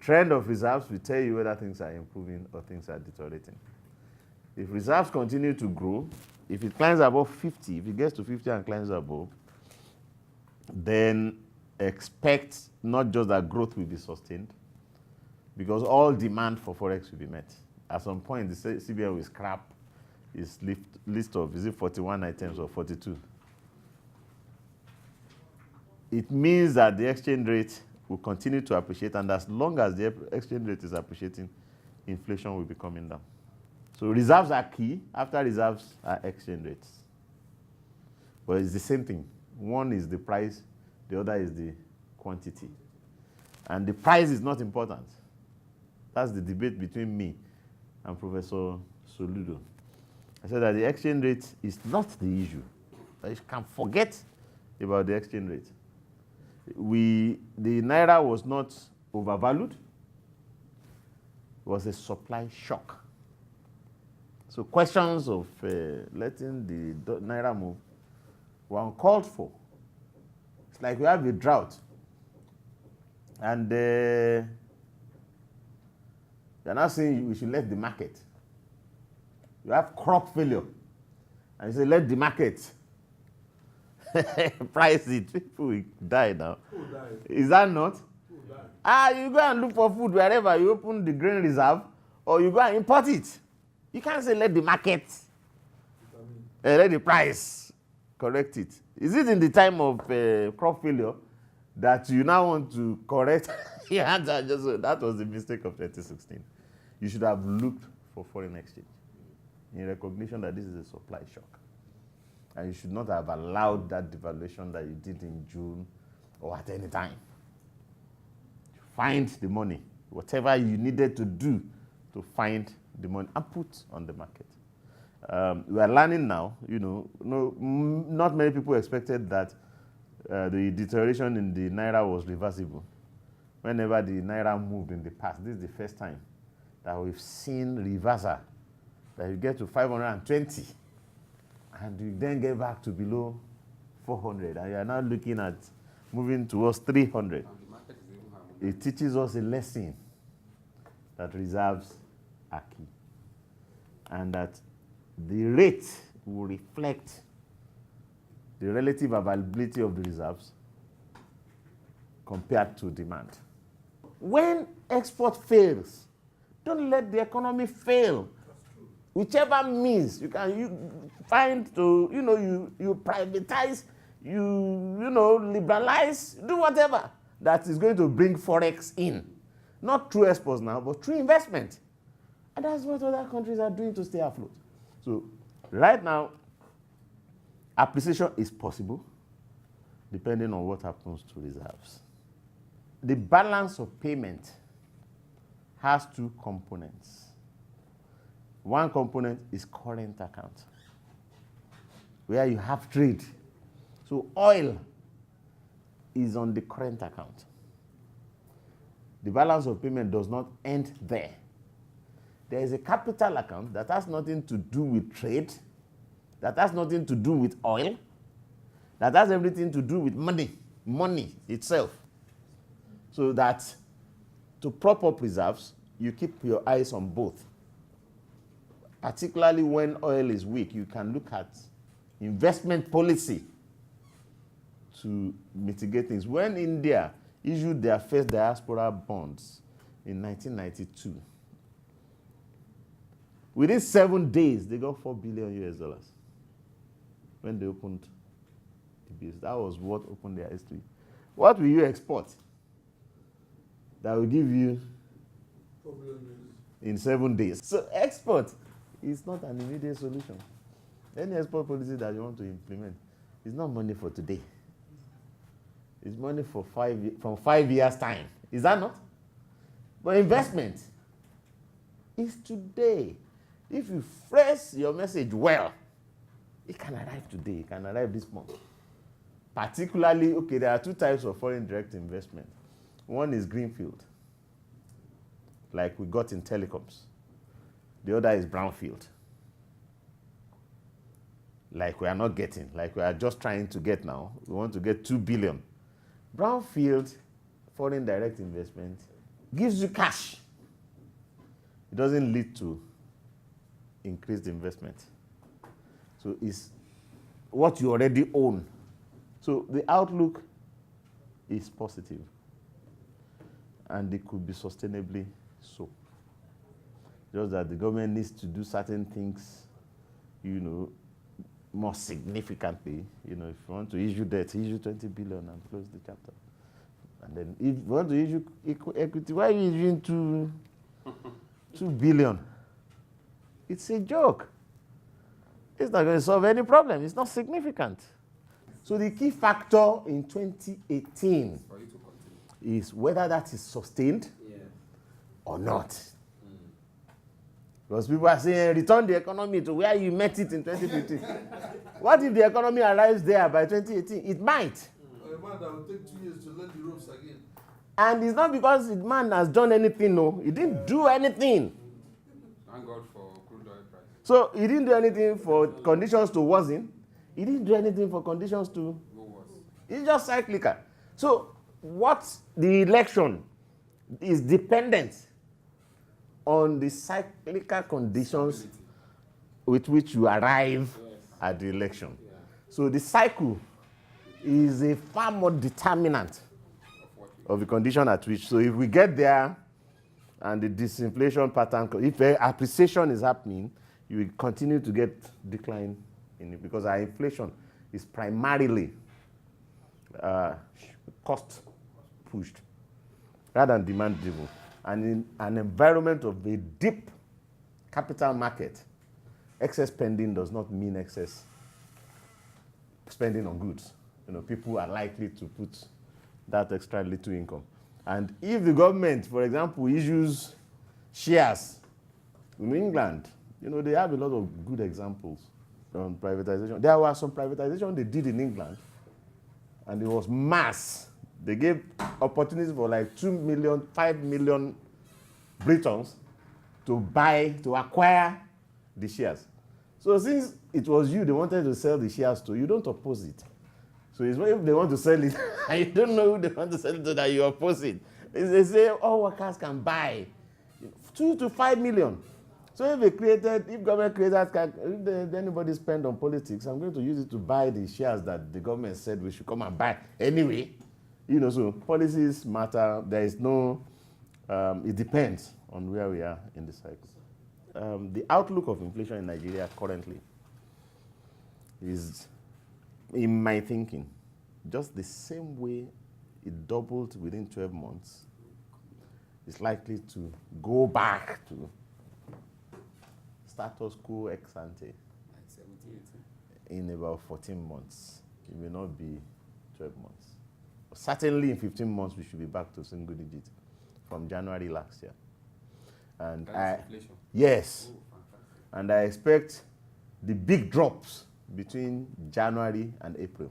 trend of reserves will tell you whether things are improving or things are deteriorating. If reserves continue to grow, if it climbs above 50, if it gets to 50 and climbs above, then expect not just that growth will be sustained, because all demand for forex will be met. At some point, the CBN will scrap its list of, is it 41 items or 42? It means that the exchange rate will continue to appreciate, and as long as the exchange rate is appreciating, inflation will be coming down. So reserves are key. After reserves are exchange rates. But it's the same thing. One is the price, the other is the quantity. And the price is not important. That's the debate between me and Professor Soludo. I said that the exchange rate is not the issue. You can forget about the exchange rate. The Naira was not overvalued. It was a supply shock. So questions of letting the Naira move were uncalled for. It's like we have a drought. And they're not saying we should let the market. You have crop failure. And you say, let the market price it. People will die now. Who died? Is that not? Who died? You go and look for food wherever you open the grain reserve, or you go and import it. You can't say let the market, let the price correct it. Is it in the time of crop failure that you now want to correct? Yeah, that was the mistake of 2016. You should have looked for foreign exchange in recognition that this is a supply shock. And you should not have allowed that devaluation that you did in June or at any time. Find the money, whatever you needed to do to find the money and put on the market. We are learning now, not many people expected that the deterioration in the Naira was reversible. Whenever the Naira moved in the past, this is the first time that we've seen reversal, that you get to 520 and you then get back to below 400, and you are now looking at moving towards 300. It teaches us a lesson that reserves are key, and that the rate will reflect the relative availability of the reserves compared to demand. When export fails, don't let the economy fail. Whichever means you find to, you privatize, liberalize, do whatever that is going to bring forex in. Not through exports now, but through investment. And that's what other countries are doing to stay afloat. So right now, appreciation is possible depending on what happens to reserves. The balance of payment has two components. One component is current account, where you have trade. So oil is on the current account. The balance of payment does not end there. There is a capital account that has nothing to do with trade, that has nothing to do with oil, that has everything to do with money itself. So that to prop up reserves, you keep your eyes on both. Particularly when oil is weak, you can look at investment policy to mitigate things. When India issued their first diaspora bonds in 1992, within 7 days, they got $4 billion US when they opened the business. That was what opened their history. What will you export that will give you $4 billion in 7 days? So export is not an immediate solution. Any export policy that you want to implement is not money for today. It's money for from 5 years' time. Is that not? But investment is today. If you phrase your message well, it can arrive today, it can arrive this month. Particularly, there are two types of foreign direct investment. One is greenfield, like we got in telecoms. The other is brownfield, like we are not getting, like we are just trying to get now. We want to get 2 billion. Brownfield foreign direct investment gives you cash, it doesn't lead to increased investment. So it's what you already own. So the outlook is positive, and it could be sustainably so. Just that the government needs to do certain things, more significantly. If you want to issue debt, issue 20 billion and close the chapter. And then if you want to issue equity, why are you issuing 2 billion? It's a joke. It's not going to solve any problem. It's not significant. So the key factor in 2018 is whether that is sustained or not. Because people are saying, return the economy to where you met it in 2015. What if the economy arrives there by 2018? It might. A man that will take 2 years to learn the ropes again. And it's not because the man has done anything, no. He didn't do anything. Thank God for crude oil price. So he didn't do anything for conditions to worsen. He didn't do anything for conditions to Go worse. It's just cyclical. So what the election is dependent on the cyclical conditions with which you arrive at the election. Yeah. So the cycle is a far more determinant of the condition at which. So if we get there and the disinflation pattern, if appreciation is happening, you will continue to get decline in it, because our inflation is primarily cost pushed rather than demand driven. And in an environment of a deep capital market, excess spending does not mean excess spending on goods. People are likely to put that extra little income. And if the government, for example, issues shares in England, they have a lot of good examples on privatization. There were some privatization they did in England, and it was mass. They gave opportunities for like 2 million, 5 million Britons to acquire the shares. So since it was you they wanted to sell the shares to, you don't oppose it. So it's if they want to sell it, and you don't know who they want to sell it to, that you oppose it. They say all workers can buy 2 to 5 million. So if government created, if anybody spend on politics, I'm going to use it to buy the shares that the government said we should come and buy anyway. So policies matter. There is no, it depends on where we are in the cycle. The outlook of inflation in Nigeria currently is, in my thinking, just the same way it doubled within 12 months, it's likely to go back to status quo ex ante in about 14 months. It may not be 12 months. Certainly in 15 months, we should be back to single digit from January last year. And inflation. Yes. Oh, fantastic. And I expect the big drops between January and April.